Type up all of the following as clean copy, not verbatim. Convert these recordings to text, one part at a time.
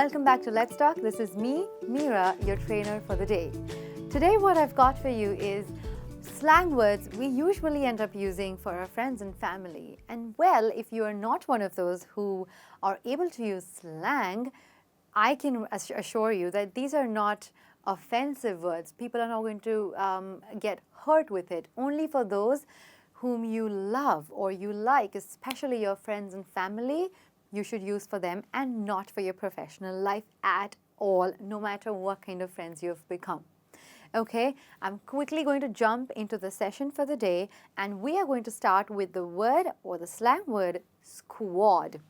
welcome back to Let's Talk. This is me, Meera, your trainer for the day. Today what I've got for you is slang words we usually end up using for our friends and family. And well, if you are not one of those who are able to use slang, I can assure you that these are not offensive words. People are not going to get hurt with it. Only for those whom you love or you like, especially your friends and family, you should use for them and not for your professional life at all, no matter what kind of friends you've become. Okay, I'm quickly going to jump into the session for the day, and we are going to start with the word or the slang word squad.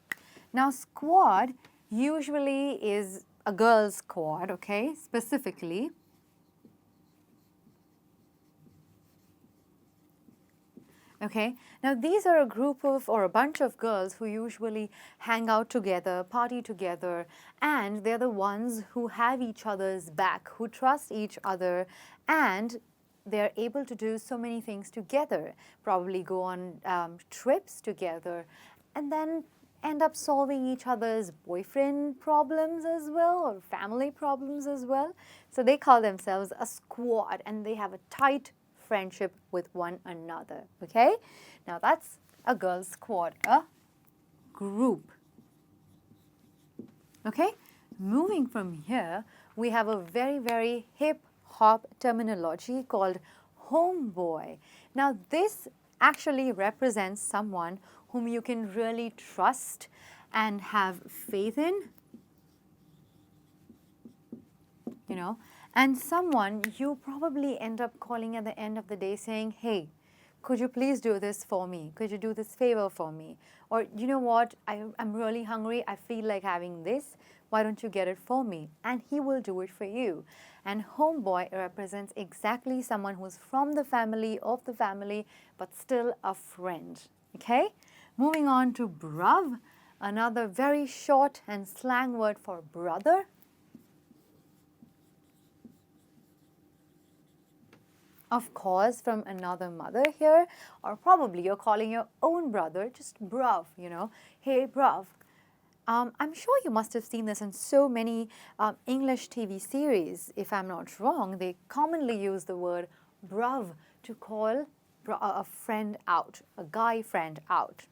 Now, squad usually is a girl's squad, okay, specifically. Okay, now these are a group of or a bunch of girls who usually hang out together, party together, and they're the ones who have each other's back, who trust each other, and they're able to do so many things together, probably go on trips together, and then end up solving each other's boyfriend problems as well or family problems as well. So they call themselves a squad, and they have a tight friendship with one another. Okay, now that's a girl's squad, a group. Okay, moving from here, we have a very hip hop terminology called homeboy. Now this actually represents someone whom you can really trust and have faith in, you know, and someone you probably end up calling at the end of the day saying, hey, could you please do this for me? Could you do this favor for me? Or, you know what, I'm really hungry, I feel like having this, why don't you get it for me? And he will do it for you. And homeboy represents exactly someone who's from the family, of the family, but still a friend. Okay? Moving on to bruv, another very short and slang word for brother. Of course, from another mother here, or probably you're calling your own brother just bruv, you know, hey bruv. I'm sure you must have seen this in so many English TV series. If I'm not wrong, they commonly use the word bruv to call a friend out, a guy friend out.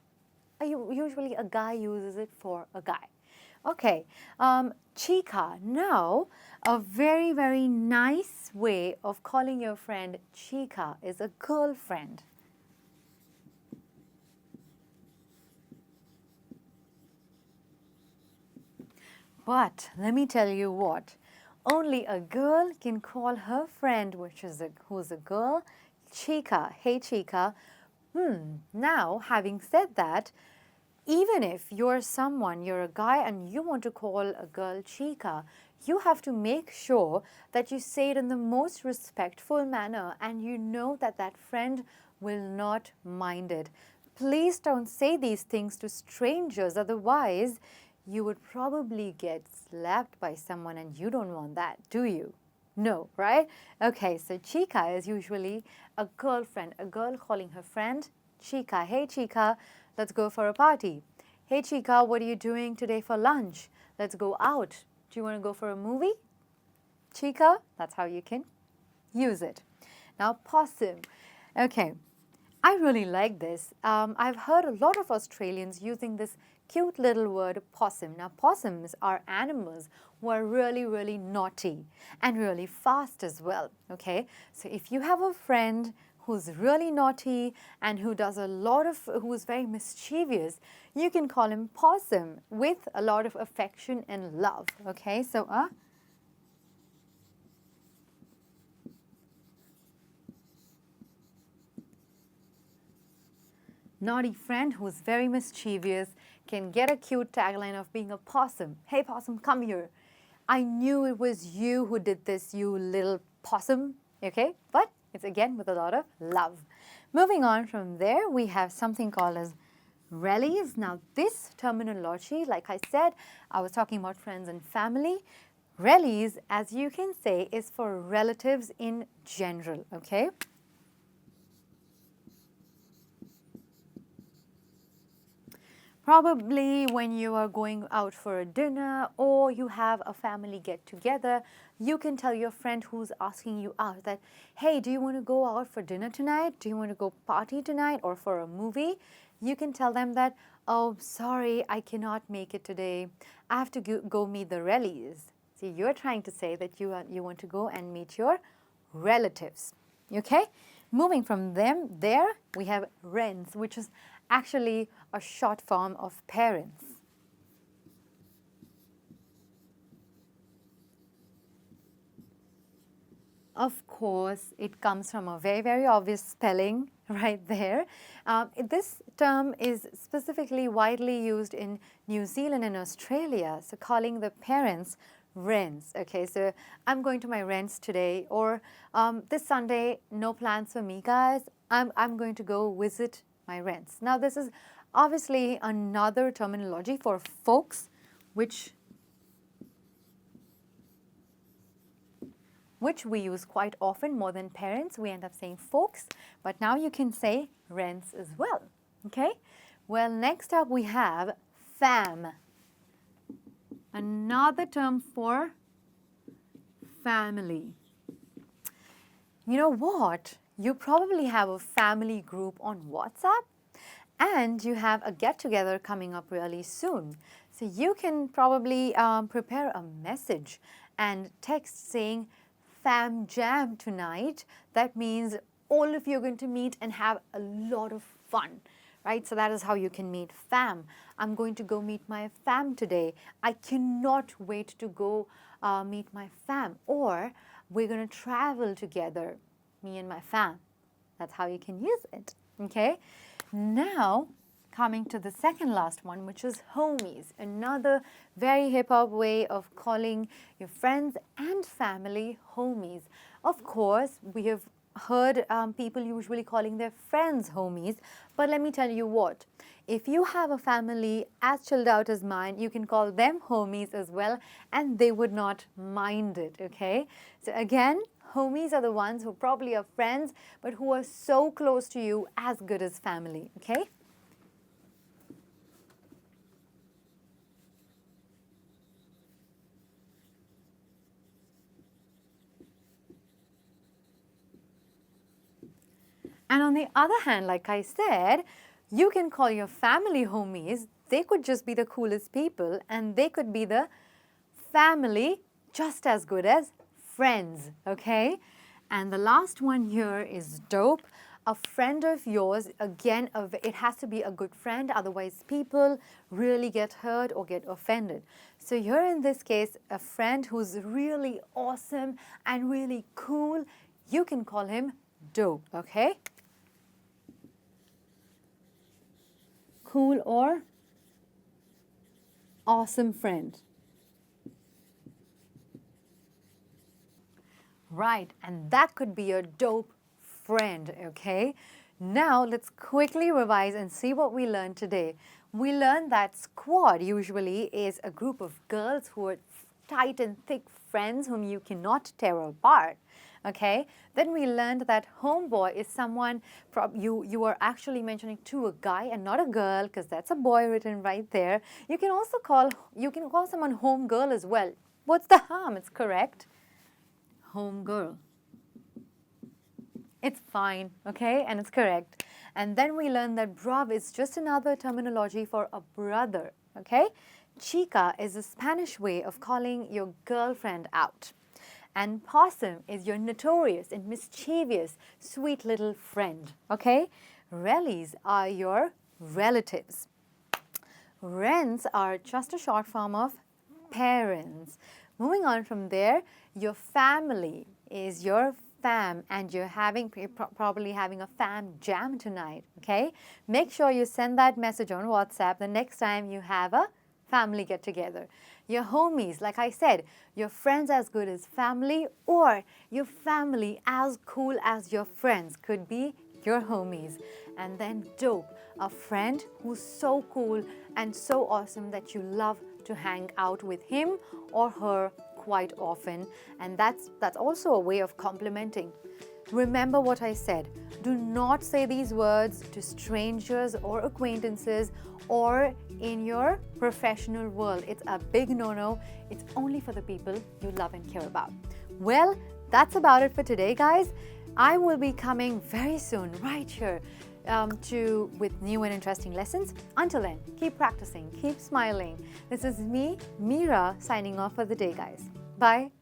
Usually a guy uses it for a guy. Okay, Chica. Now, a very nice way of calling your friend Chica is a girlfriend. But let me tell you what, only a girl can call her friend, who's a girl, Chica. Hey Chica. Now, having said that, even if you're a guy and you want to call a girl Chica, you have to make sure that you say it in the most respectful manner and you know that that friend will not mind it. Please don't say these things to strangers, otherwise you would probably get slapped by someone and you don't want that, do you? No, right? Okay, so Chica is usually a girlfriend, a girl calling her friend Chica. Hey Chica, let's go for a party. Hey Chica, what are you doing today for lunch? Let's go out. Do you want to go for a movie? Chica, that's how you can use it. Now possum. Okay, I really like this. I've heard a lot of Australians using this cute little word possum. Now possums are animals who are really naughty and really fast as well. Okay, so if you have a friend who's really naughty and who's very mischievous, you can call him possum with a lot of affection and love. Okay, so naughty friend who's very mischievous can get a cute tagline of being a possum. Hey possum, come here. I knew it was you who did this, you little possum. Okay, but it's again with a lot of love. Moving on from there, we have something called as rallies. Now this terminology, like I said, I was talking about friends and family. Rallies, as you can say, is for relatives in general, okay? Probably when you are going out for a dinner or you have a family get together, you can tell your friend who's asking you out that, hey, do you want to go out for dinner tonight? Do you want to go party tonight or for a movie? You can tell them that, oh, sorry, I cannot make it today. I have to go meet the relatives. See, you're trying to say that you want to go and meet your relatives. Okay? Moving from there, we have rents, which is actually a short form of parents. Of course, it comes from a very, very obvious spelling right there. This term is specifically widely used in New Zealand and Australia, so calling the parents rents. Okay, so I'm going to my rents today, or this Sunday, no plans for me, guys. I'm going to go visit my rents. Now, this is obviously another terminology for folks, which we use quite often more than parents. We end up saying folks, but now you can say rents as well. Okay? Well, next up we have fam. Another term for family. You know what? You probably have a family group on WhatsApp and you have a get-together coming up really soon. So you can probably prepare a message and text saying, fam jam tonight. That means all of you are going to meet and have a lot of fun, right? So that is how you can meet fam. I'm going to go meet my fam today. I cannot wait to go meet my fam. Or we're going to travel together, me and my fam. That's how you can use it, okay? Now, coming to the second last one, which is homies, another very hip-hop way of calling your friends and family homies. Of course, we have heard people usually calling their friends homies, but let me tell you what, if you have a family as chilled out as mine, you can call them homies as well, and they would not mind it, okay? So again, homies are the ones who probably are friends, but who are so close to you, as good as family, okay? And on the other hand, like I said, you can call your family homies. They could just be the coolest people and they could be the family just as good as friends, okay? And the last one here is dope. A friend of yours, again, it has to be a good friend, otherwise people really get hurt or get offended. So here in this case, a friend who's really awesome and really cool, you can call him dope, okay? Cool or awesome friend. Right, and that could be a dope friend, okay? Now, let's quickly revise and see what we learned today. We learned that squad usually is a group of girls who are tight and thick friends whom you cannot tear apart, okay? Then we learned that homeboy is someone you are actually mentioning to a guy and not a girl, because that's a boy written right there. You can also call someone home girl as well. What's the harm? It's correct. Home girl. It's fine, okay? And it's correct. And then we learned that bruv is just another terminology for a brother, okay? Chica is a Spanish way of calling your girlfriend out. And possum is your notorious and mischievous, sweet little friend, okay? Rellies are your relatives. Rents are just a short form of parents. Moving on from there, your family is your fam, and you're probably having a fam jam tonight, okay? Make sure you send that message on WhatsApp the next time you have a family get together. Your homies, like I said, your friends as good as family, or your family as cool as your friends could be your homies. And then dope, a friend who's so cool and so awesome that you love to hang out with him or her quite often, and that's also a way of complimenting. Remember what I said. Do not say these words to strangers or acquaintances or in your professional world. It's a big no-no. It's only for the people you love and care about. Well, that's about it for today, guys. I will be coming very soon, right here, with new and interesting lessons. Until then, keep practicing, keep smiling. This is me, Meera, signing off for the day, guys. Bye.